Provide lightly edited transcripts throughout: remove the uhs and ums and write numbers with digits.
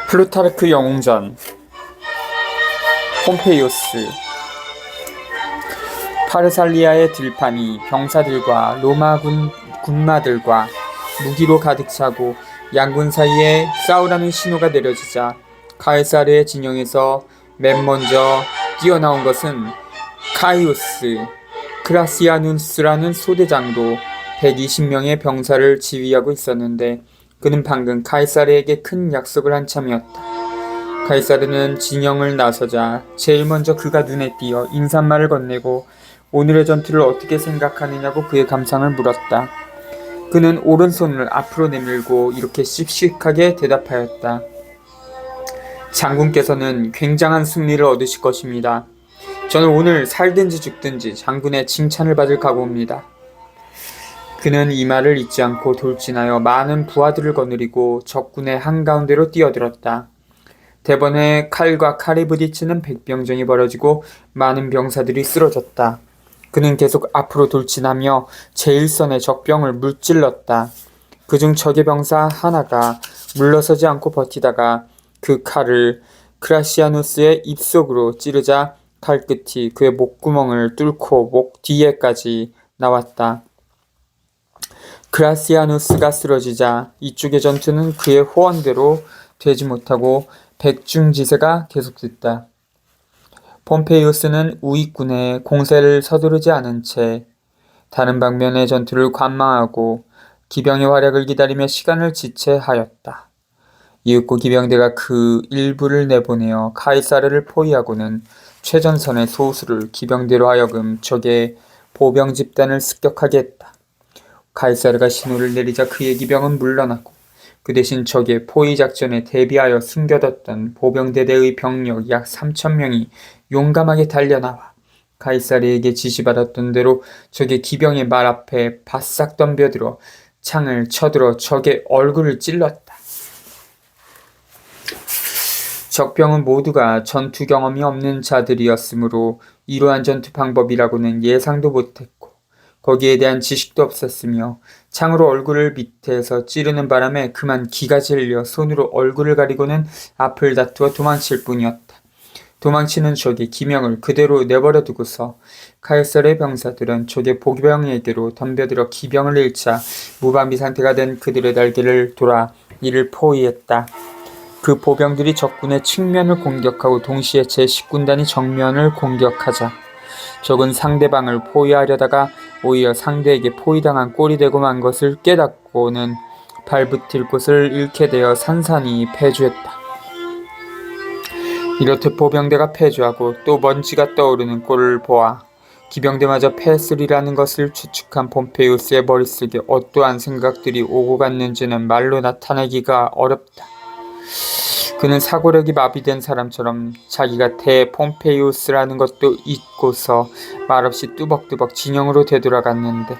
플루타르크 영웅전. 폼페이오스. 파르살리아의 들판이 병사들과 로마 군마들과 무기로 가득 차고 양군 사이에 싸우라는 신호가 내려지자 카에사르의 진영에서 맨 먼저 뛰어나온 것은 카이우스 크라시아누스라는 소대장으로 120명의 병사를 지휘하고 있었는데, 그는 방금 카이사르에게 큰 약속을 한 참이었다. 카이사르는 진영을 나서자 제일 먼저 그가 눈에 띄어 인사말을 건네고 오늘의 전투를 어떻게 생각하느냐고 그의 감상을 물었다. 그는 오른손을 앞으로 내밀고 이렇게 씩씩하게 대답하였다. 장군께서는 굉장한 승리를 얻으실 것입니다. 저는 오늘 살든지 죽든지 장군의 칭찬을 받을 각오입니다. 그는 이 말을 잊지 않고 돌진하여 많은 부하들을 거느리고 적군의 한가운데로 뛰어들었다. 대번에 칼과 칼이 부딪히는 백병전이 벌어지고 많은 병사들이 쓰러졌다. 그는 계속 앞으로 돌진하며 제1선의 적병을 물찔렀다. 그중 적의 병사 하나가 물러서지 않고 버티다가 그 칼을 크라시아누스의 입속으로 찌르자 칼끝이 그의 목구멍을 뚫고 목 뒤에까지 나왔다. 크라시아누스가 쓰러지자 이쪽의 전투는 그의 호언대로 되지 못하고 백중지세가 계속됐다. 폼페이오스는 우익군의 공세를 서두르지 않은 채 다른 방면의 전투를 관망하고 기병의 활약을 기다리며 시간을 지체하였다. 이윽고 기병대가 그 일부를 내보내어 카이사르를 포위하고는 최전선의 소수를 기병대로 하여금 적의 보병 집단을 습격하게 했다. 카이사르가 신호를 내리자 그의 기병은 물러나고 그 대신 적의 포위 작전에 대비하여 숨겨뒀던 보병대대의 병력 약 3,000명이 용감하게 달려나와 카이사르에게 지시받았던 대로 적의 기병의 말 앞에 바싹 덤벼들어 창을 쳐들어 적의 얼굴을 찔렀다. 적병은 모두가 전투 경험이 없는 자들이었으므로 이러한 전투 방법이라고는 예상도 못했고 거기에 대한 지식도 없었으며 창으로 얼굴을 밑에서 찌르는 바람에 그만 기가 질려 손으로 얼굴을 가리고는 앞을 다투어 도망칠 뿐이었다. 도망치는 적의 기명을 그대로 내버려 두고서 카이사르의 병사들은 적의 보병에게로 덤벼들어 기병을 잃자 무방비 상태가 된 그들의 날개를 돌아 이를 포위했다. 그 보병들이 적군의 측면을 공격하고 동시에 제10군단이 정면을 공격하자 적은 상대방을 포위하려다가 오히려 상대에게 포위당한 꼴이 되고 만 것을 깨닫고는 발붙일 곳을 잃게 되어 산산이 패주했다. 이렇듯 보병대가 패주하고 또 먼지가 떠오르는 꼴을 보아 기병대마저 패했으리라는 것을 추측한 폼페이오스의 머릿속에 어떠한 생각들이 오고 갔는지는 말로 나타내기가 어렵다. 그는 사고력이 마비된 사람처럼 자기가 폼페이오스라는 것도 잊고서 말없이 뚜벅뚜벅 진영으로 되돌아갔는데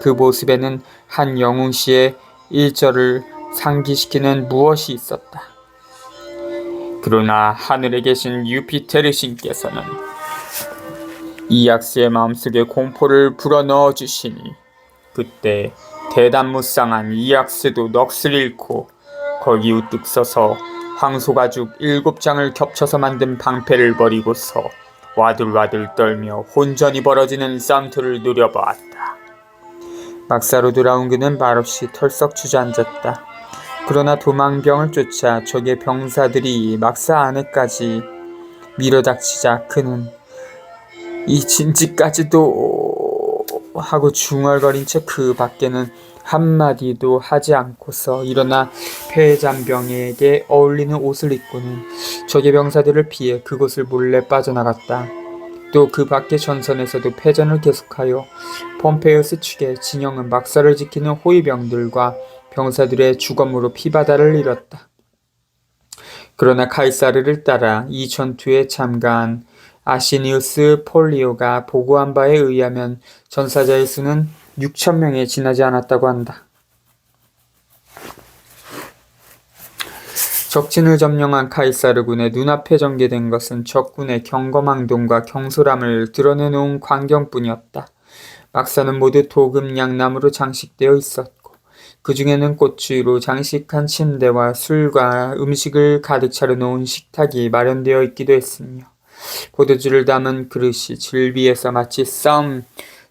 그 모습에는 한 영웅시의 일절을 상기시키는 무엇이 있었다. 그러나 하늘에 계신 유피테르 신께서는 이악스의 마음속에 공포를 불어넣어 주시니 그때 대단무쌍한 이악스도 넋을 잃고 거기 우뚝 서서 황소가죽 7장을 겹쳐서 만든 방패를 버리고서 와들와들 떨며 혼전이 벌어지는 쌈투를 노려보았다. 막사로 돌아온 그는 말없이 털썩 주저앉았다. 그러나 도망병을 쫓아 적의 병사들이 막사 안에까지 밀어닥치자 그는 이 진지까지도 하고 중얼거린 채 그 밖에는 한마디도 하지 않고서 일어나 폐잔병에게 어울리는 옷을 입고는 적의 병사들을 피해 그곳을 몰래 빠져나갔다. 또 그 밖의 전선에서도 패전을 계속하여 폼페이오스 측의 진영은 막사를 지키는 호위병들과 병사들의 주검으로 피바다를 잃었다. 그러나 카이사르를 따라 이 전투에 참가한 아시니우스 폴리오가 보고한 바에 의하면 전사자의 수는 6,000명에 지나지 않았다고 한다. 적진을 점령한 카이사르군의 눈앞에 전개된 것은 적군의 경거망동과 경솔함을 드러내놓은 광경뿐이었다. 막사는 모두 도금 양나무로 장식되어 있었고 그 중에는 꽃으로 장식한 침대와 술과 음식을 가득 차려놓은 식탁이 마련되어 있기도 했으며 포도주를 담은 그릇이 즐비해서 마치 싸움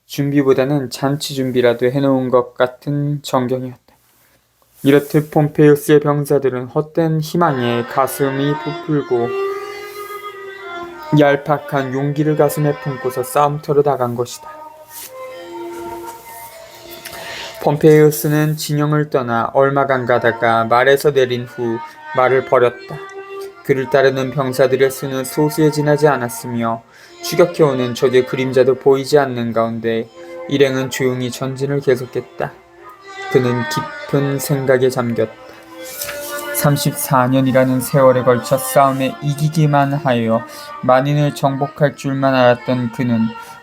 준비보다는 잔치 준비라도 해놓은 것 같은 정경이었다. 이렇듯 폼페이우스의 병사들은 헛된 희망에 가슴이 부풀고 얄팍한 용기를 가슴에 품고서 싸움터로 나간 것이다. 폼페이우스는 진영을 떠나 얼마간 가다가 말에서 내린 후 말을 버렸다. 그를 따르는 병사들의 수는 소수에 지나지 않았으며 추격해오는 적의 그림자도 보이지 않는 가운데 일행은 조용히 전진을 계속했다. 그는 깊은 생각에 잠겼다. 34년이라는 세월에 걸쳐 싸움에 이기기만 하여 만인을 정복할 줄만 알았던 그는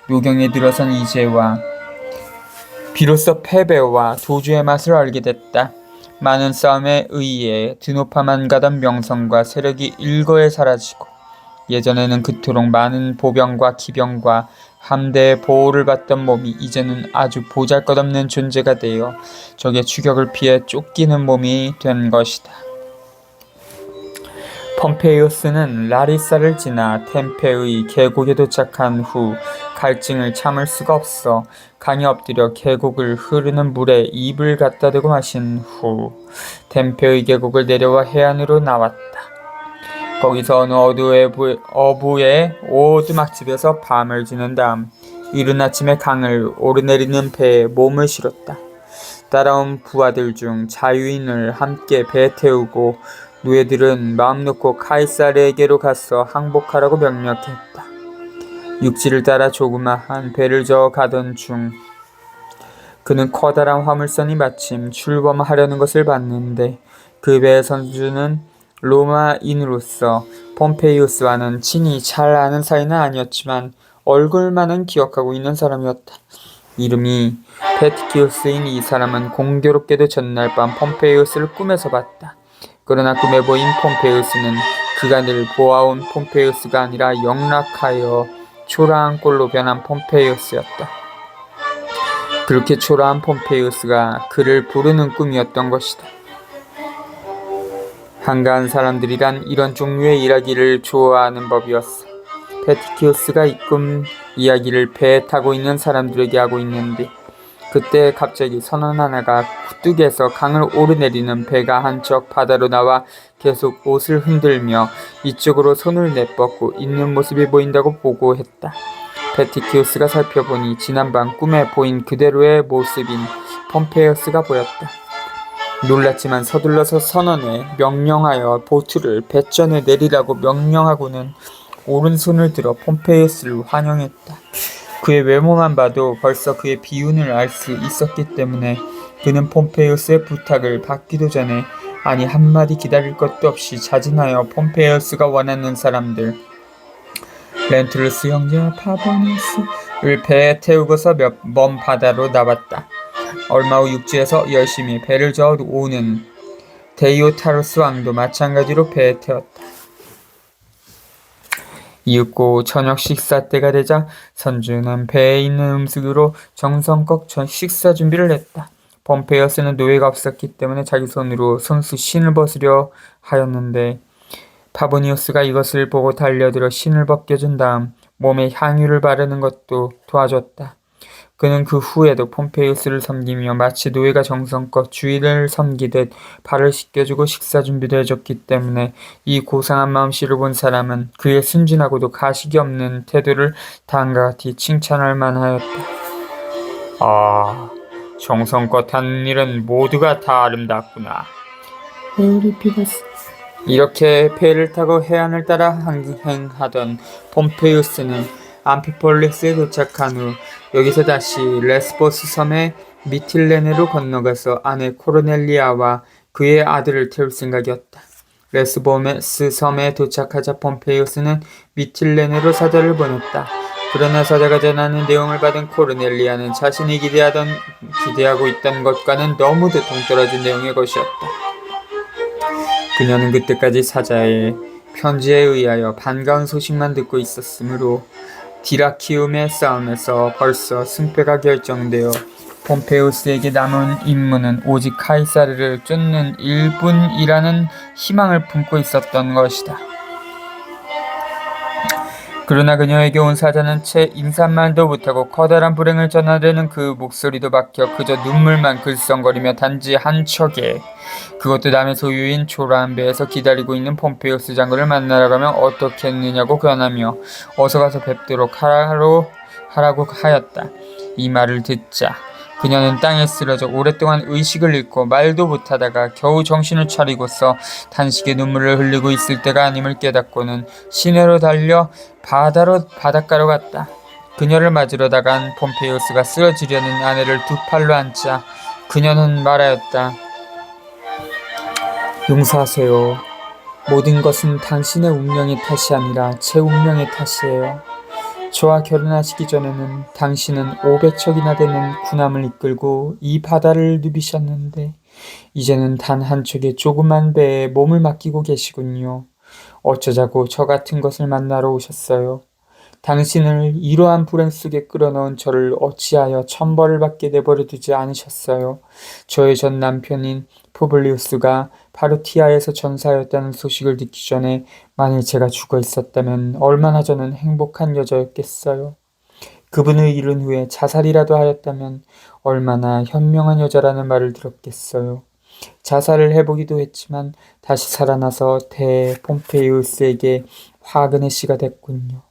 노경에 들어선 이제와 비로소 패배와 도주의 맛을 알게 됐다. 많은 싸움에 의해 드높아만 가던 명성과 세력이 일거에 사라지고 예전에는 그토록 많은 보병과 기병과 함대의 보호를 받던 몸이 이제는 아주 보잘것없는 존재가 되어 적의 추격을 피해 쫓기는 몸이 된 것이다. 폼페이우스는 라리사를 지나 템페의 계곡에 도착한 후 갈증을 참을 수가 없어 강에 엎드려 계곡을 흐르는 물에 입을 갖다 대고 마신 후 템페의 계곡을 내려와 해안으로 나왔다. 거기서 어느 어부의 오두막집에서 밤을 지낸 다음 이른 아침에 강을 오르내리는 배에 몸을 실었다. 따라온 부하들 중 자유인을 함께 배에 태우고 노예들은 마음 놓고 카이사르에게로 가서 항복하라고 명령했다. 육지를 따라 조그마한 배를 저어 가던 중 그는 커다란 화물선이 마침 출범하려는 것을 봤는데 그 배의 선주는 로마인으로서 폼페이우스와는 친히 잘 아는 사이는 아니었지만 얼굴만은 기억하고 있는 사람이었다. 이름이 페티키우스인 이 사람은 공교롭게도 전날 밤 폼페이우스를 꿈에서 봤다. 그러나 꿈에 보인 폼페이우스는 그가 늘 보아온 폼페이우스가 아니라 영락하여 초라한 꼴로 변한 폼페이우스였다. 그렇게 초라한 폼페이우스가 그를 부르는 꿈이었던 것이다. 한가한 사람들이란 이런 종류의 이야기를 좋아하는 법이었어. 페티키우스가 이 꿈 이야기를 배에 타고 있는 사람들에게 하고 있는데 그때 갑자기 선원 하나가 굴뚝에서 강을 오르내리는 배가 한척 바다로 나와 계속 옷을 흔들며 이쪽으로 손을 내뻗고 있는 모습이 보인다고 보고했다. 페티키우스가 살펴보니 지난밤 꿈에 보인 그대로의 모습인 폼페이우스가 보였다. 놀랐지만 서둘러서 선원에 명령하여 보트를 배전에 내리라고 명령하고는 오른손을 들어 폼페이우스를 환영했다. 그의 외모만 봐도 벌써 그의 비운을 알 수 있었기 때문에 그는 폼페이우스의 부탁을 받기도 전에 아니 한마디 기다릴 것도 없이 자진하여 폼페이우스가 원하는 사람들 렌툴루스 형제와 파보니우스를 배에 태우고서 먼 바다로 나왔다. 얼마 후 육지에서 열심히 배를 저어 오는 데이오타루스 왕도 마찬가지로 배에 태웠다. 이윽고 저녁 식사 때가 되자 선주는 배에 있는 음식으로 정성껏 식사 준비를 했다. 폼페이우스는 노예가 없었기 때문에 자기 손으로 손수 신을 벗으려 하였는데 파보니우스가 이것을 보고 달려들어 신을 벗겨준 다음 몸에 향유를 바르는 것도 도와줬다. 그는 그 후에도 폼페이우스를 섬기며 마치 노예가 정성껏 주인을 섬기듯 발을 씻겨주고 식사 준비도 해줬기 때문에 이 고상한 마음씨를 본 사람은 그의 순진하고도 가식이 없는 태도를 다음과 같이 칭찬할 만하였다. 아, 정성껏 하는 일은 모두가 다 아름답구나. 에우리피데스. 이렇게 배를 타고 해안을 따라 항행하던 폼페이우스는 암피폴리스에 도착한 후 여기서 다시 레스보스 섬의 미틸레네로 건너가서 아내 코르넬리아와 그의 아들을 태울 생각이었다. 레스보스 섬에 도착하자 폼페이우스는 미틸레네로 사자를 보냈다. 그러나 사자가 전하는 내용을 받은 코르넬리아는 자신이 기대하고 있던 것과는 너무도 동떨어진 내용의 것이었다. 그녀는 그때까지 사자의 편지에 의하여 반가운 소식만 듣고 있었으므로 디라키움의 싸움에서 벌써 승패가 결정되어 폼페이우스에게 남은 임무는 오직 카이사르를 쫓는 일뿐이라는 희망을 품고 있었던 것이다. 그러나 그녀에게 온 사자는 채 인사말도 못하고 커다란 불행을 전하려는 그 목소리도 박혀 그저 눈물만 글썽거리며 단지 한 척에, 그것도 남의 소유인 초라한 배에서 기다리고 있는 폼페이우스 장군을 만나러 가면 어떻겠느냐고 권하며 어서 가서 뵙도록 하라고 하였다. 이 말을 듣자 그녀는 땅에 쓰러져 오랫동안 의식을 잃고 말도 못하다가 겨우 정신을 차리고서 단식의 눈물을 흘리고 있을 때가 아님을 깨닫고는 시내로 달려 바닷가로 갔다. 그녀를 맞으러 나간 폼페이우스가 쓰러지려는 아내를 두 팔로 안자 그녀는 말하였다. 용서하세요. 모든 것은 당신의 운명의 탓이 아니라 제 운명의 탓이에요. 저와 결혼하시기 전에는 당신은 500척이나 되는 군함을 이끌고 이 바다를 누비셨는데 이제는 단 한 척의 조그만 배에 몸을 맡기고 계시군요. 어쩌자고 저 같은 것을 만나러 오셨어요. 당신을 이러한 불행 속에 끌어넣은 저를 어찌하여 천벌을 받게 내버려 두지 않으셨어요. 저의 전 남편인 푸블리우스가 파르티아에서 전사하였다는 소식을 듣기 전에 만일 제가 죽어 있었다면 얼마나 저는 행복한 여자였겠어요. 그분을 잃은 후에 자살이라도 하였다면 얼마나 현명한 여자라는 말을 들었겠어요. 자살을 해보기도 했지만 다시 살아나서 pom페이우스에게 화근의 씨가 됐군요.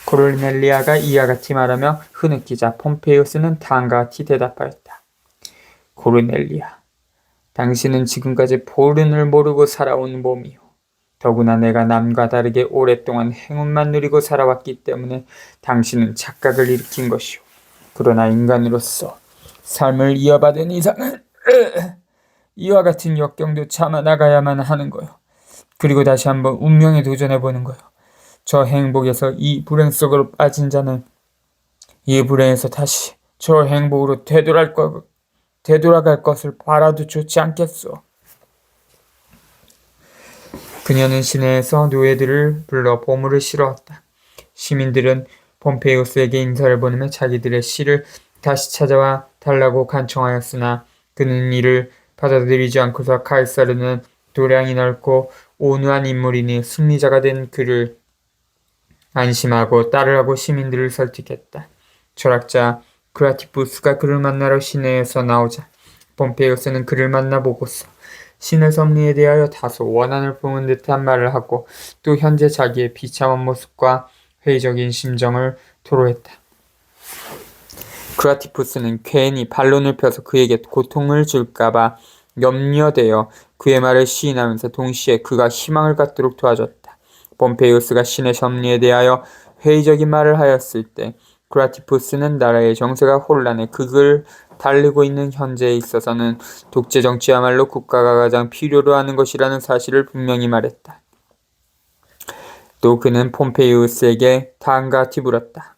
코르넬리아가 이와 같이 말하며 흐느끼자 폼페이우스는 다음과 같이 대답하였다. 코르넬리아, 당신은 지금까지 보른을 모르고 살아온 몸이요. 더구나 내가 남과 다르게 오랫동안 행운만 누리고 살아왔기 때문에 당신은 착각을 일으킨 것이오. 그러나 인간으로서 삶을 이어받은 이상은 이와 같은 역경도 참아 나가야만 하는 거요. 그리고 다시 한번 운명에 도전해보는 거요. 저 행복에서 이 불행 속으로 빠진 자는 이 불행에서 다시 저 행복으로 되돌아갈 것을 바라도 좋지 않겠소. 그녀는 시내에서 노예들을 불러 보물을 실어왔다. 시민들은 폼페이우스에게 인사를 보내며 자기들의 씨를 다시 찾아와 달라고 간청하였으나 그는 이를 받아들이지 않고서 카이사르는 도량이 넓고 온유한 인물이니 승리자가 된 그를 안심하고 따르라고 시민들을 설득했다. 철학자 그라티푸스가 그를 만나러 시내에서 나오자 폼페이우스는 그를 만나보고서 신의 섭리에 대하여 다소 원한을 품은 듯한 말을 하고 또 현재 자기의 비참한 모습과 회의적인 심정을 토로했다. 그라티푸스는 괜히 반론을 펴서 그에게 고통을 줄까봐 염려되어 그의 말을 시인하면서 동시에 그가 희망을 갖도록 도와줬다. 폼페이우스가 신의 섭리에 대하여 회의적인 말을 하였을 때 그라티푸스는 나라의 정세가 혼란해 극을 달리고 있는 현재에 있어서는 독재 정치야말로 국가가 가장 필요로 하는 것이라는 사실을 분명히 말했다. 또 그는 폼페이우스에게 다음과 같이 물었다.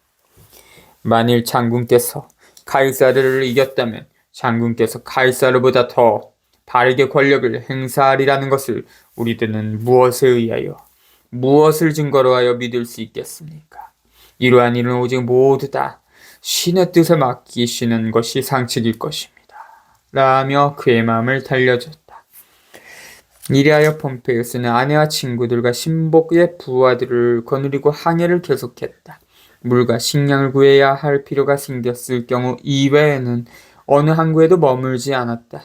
만일 장군께서 카이사르를 이겼다면 장군께서 카이사르보다 더 바르게 권력을 행사하리라는 것을 우리들은 무엇에 의하여, 무엇을 증거로 하여 믿을 수 있겠습니까? 이러한 일은 오직 모두 다 신의 뜻에 맡기시는 것이 상책일 것입니다. 라며 그의 마음을 달려줬다. 이리하여 폼페이우스는 아내와 친구들과 신복의 부하들을 거느리고 항해를 계속했다. 물과 식량을 구해야 할 필요가 생겼을 경우 이외에는 어느 항구에도 머물지 않았다.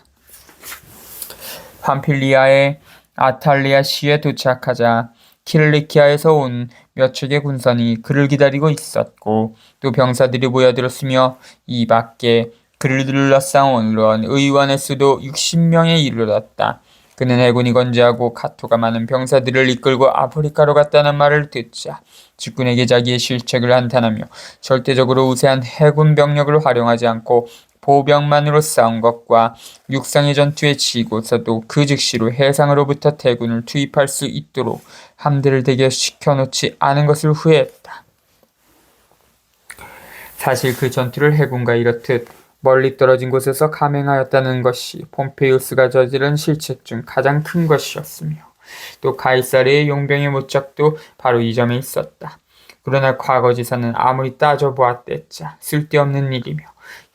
팜필리아의 아탈리아시에 도착하자 킬리키아에서 온 몇 척의 군선이 그를 기다리고 있었고 또 병사들이 모여들었으며 이 밖에 그를 둘러싸온 의원의 수도 60명에 이르렀다. 그는 해군이 건재하고 가토가 많은 병사들을 이끌고 아프리카로 갔다는 말을 듣자 직군에게 자기의 실책을 한탄하며 절대적으로 우세한 해군 병력을 활용하지 않고 보병만으로 싸운 것과 육상의 전투에 지고서도 그 즉시로 해상으로부터 대군을 투입할 수 있도록 함대를 대기시켜 놓지 않은 것을 후회했다. 사실 그 전투를 해군과 이렇듯 멀리 떨어진 곳에서 감행하였다는 것이 폼페이우스가 저지른 실책 중 가장 큰 것이었으며 또 가이사르의 용병의 못작도 바로 이 점에 있었다. 그러나 과거지사는 아무리 따져보았댔자 쓸데없는 일이며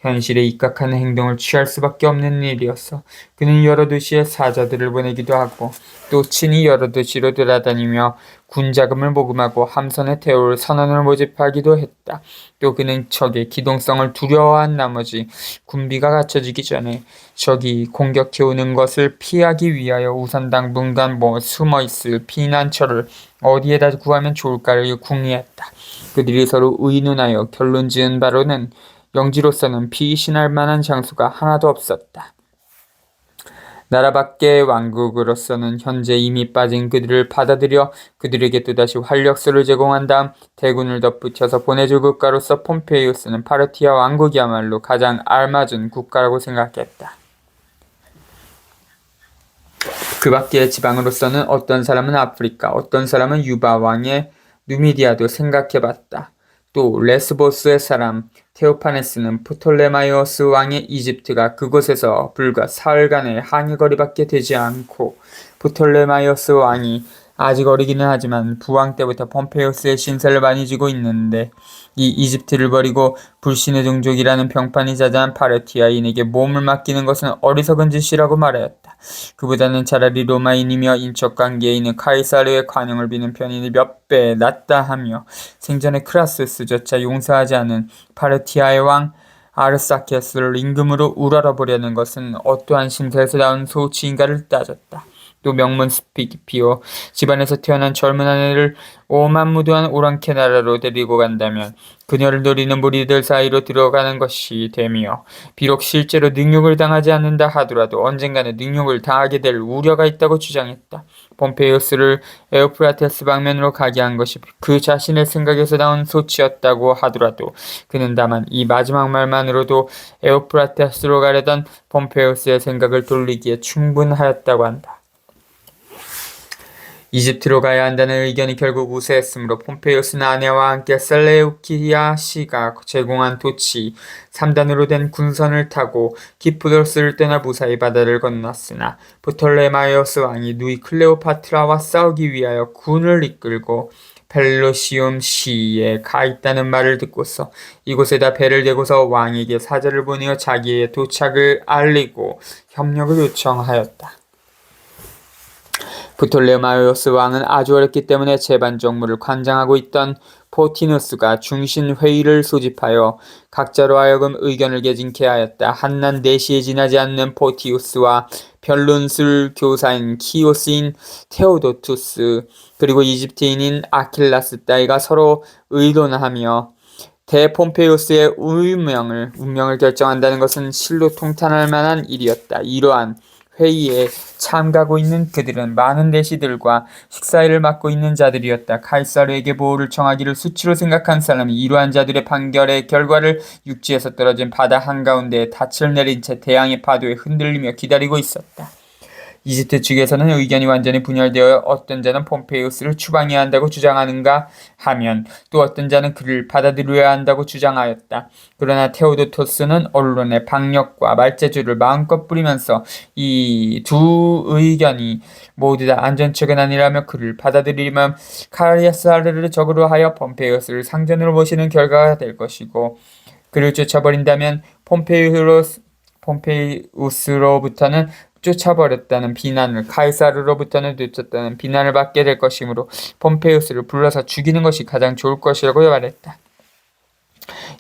현실에 입각하는 행동을 취할 수밖에 없는 일이었어. 그는 여러 도시에 사자들을 보내기도 하고 또 친히 여러 도시로 돌아다니며 군자금을 모금하고 함선에 태울 선원을 모집하기도 했다. 또 그는 적의 기동성을 두려워한 나머지 군비가 갖춰지기 전에 적이 공격해오는 것을 피하기 위하여 우선 당분간 숨어있을 피난처를 어디에다 구하면 좋을까를 궁리했다. 그들이 서로 의논하여 결론 지은 바로는 영지로서는 피신할 만한 장소가 하나도 없었다. 나라 밖의 왕국으로서는 현재 이미 빠진 그들을 받아들여 그들에게 또다시 활력소를 제공한 다음 대군을 덧붙여서 보내줄 국가로서 폼페이우스는 파르티아 왕국이야말로 가장 알맞은 국가라고 생각했다. 그 밖의 지방으로서는 어떤 사람은 아프리카, 어떤 사람은 유바 왕의 누미디아도 생각해봤다. 또 레스보스의 사람 테오파네스는 프톨레마이오스 왕의 이집트가 그곳에서 불과 사흘간의 항해거리밖에 되지 않고 프톨레마이오스 왕이 아직 어리기는 하지만 부왕 때부터 폼페이우스의 신세를 많이 지고 있는데 이 이집트를 버리고 불신의 종족이라는 평판이 자자한 파르티아인에게 몸을 맡기는 것은 어리석은 짓이라고 말하였다. 그보다는 차라리 로마인이며 인척관계에 있는 카이사르의 관용을 비는 편이 몇 배 낫다 하며 생전에 크라스스조차 용서하지 않은 파르티아의 왕 아르사케스를 임금으로 우러러보려는 것은 어떠한 신세에서 나온 소치인가를 따졌다. 또 명문 스피피오 집안에서 태어난 젊은 아내를 오만무도한 오랑캐 나라로 데리고 간다면 그녀를 노리는 무리들 사이로 들어가는 것이 되며 비록 실제로 능욕을 당하지 않는다 하더라도 언젠가는 능욕을 당하게 될 우려가 있다고 주장했다. 폼페이우스를 에우프라테스 방면으로 가게 한 것이 그 자신의 생각에서 나온 소치였다고 하더라도 그는 다만 이 마지막 말만으로도 에우프라테스로 가려던 폼페이우스의 생각을 돌리기에 충분하였다고 한다. 이집트로 가야 한다는 의견이 결국 우세했으므로 폼페이우스는 아내와 함께 셀레우키아 씨가 제공한 도치 3단으로 된 군선을 타고 키프도스를 떠나 무사히 바다를 건넜으나 프톨레마이오스 왕이 누이 클레오파트라와 싸우기 위하여 군을 이끌고 펠로시움 시에 가 있다는 말을 듣고서 이곳에다 배를 대고서 왕에게 사절을 보내어 자기의 도착을 알리고 협력을 요청하였다. 프톨레마이오스 왕은 아주 어렸기 때문에 재반 정무를 관장하고 있던 포티누스가 중신 회의를 소집하여 각자로 하여금 의견을 개진케 하였다. 한난 4시에 지나지 않는 포티우스와 변론술 교사인 키오스인 테오도투스 그리고 이집트인인 아킬라스 따위가 서로 의논하며 대폼페이우스의 운명을 결정한다는 것은 실로 통탄할 만한 일이었다. 이러한 회의에 참가하고 있는 그들은 많은 내시들과 식사회를 맡고 있는 자들이었다. 카이사르에게 보호를 청하기를 수치로 생각한 사람이 이러한 자들의 판결의 결과를 육지에서 떨어진 바다 한가운데에 닻을 내린 채 태양의 파도에 흔들리며 기다리고 있었다. 이집트 측에서는 의견이 완전히 분열되어 어떤 자는 폼페이우스를 추방해야 한다고 주장하는가 하면 또 어떤 자는 그를 받아들여야 한다고 주장하였다. 그러나 테오도토스는 언론의 박력과 말재주를 마음껏 부리면서 이 두 의견이 모두 다 안전척은 아니라며 그를 받아들이면 카리아사르를 적으로 하여 폼페이우스를 상전으로 모시는 결과가 될 것이고 그를 쫓아버린다면 폼페이우스로부터는 쫓아버렸다는 비난을 카이사르로부터는 쫓았다는 비난을 받게 될 것이므로 폼페이우스를 불러서 죽이는 것이 가장 좋을 것이라고 말했다.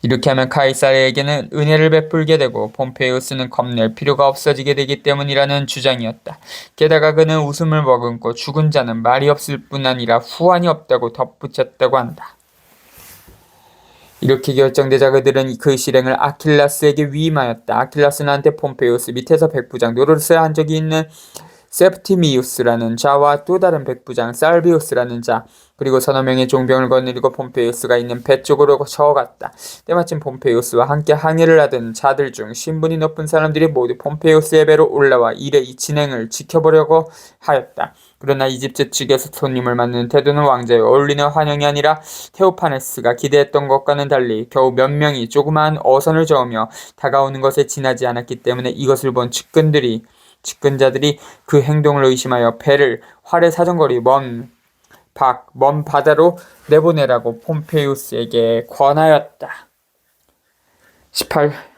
이렇게 하면 카이사르에게는 은혜를 베풀게 되고 폼페이우스는 겁낼 필요가 없어지게 되기 때문이라는 주장이었다. 게다가 그는 웃음을 머금고 죽은 자는 말이 없을 뿐 아니라 후환이 없다고 덧붙였다고 한다. 이렇게 결정되자 그들은 그 실행을 아킬라스에게 위임하였다. 아킬라스는 한테 폼페이우스 밑에서 백부장 노릇을 한 적이 있는 세프티미우스라는 자와 또 다른 백부장 살비우스라는 자 그리고 서너 명의 종병을 거느리고 폼페이우스가 있는 배 쪽으로 저어갔다. 때마침 폼페이우스와 함께 항해를 하던 자들 중 신분이 높은 사람들이 모두 폼페이우스의 배로 올라와 일의 이 진행을 지켜보려고 하였다. 그러나 이집트 측에서 손님을 맞는 태도는 왕자에 어울리는 환영이 아니라 테오파네스가 기대했던 것과는 달리 겨우 몇 명이 조그마한 어선을 저으며 다가오는 것에 지나지 않았기 때문에 이것을 본 측근자들이 그 행동을 의심하여 배를 활의 사정거리 먼 바다로 내보내라고 폼페이우스에게 권하였다. 18.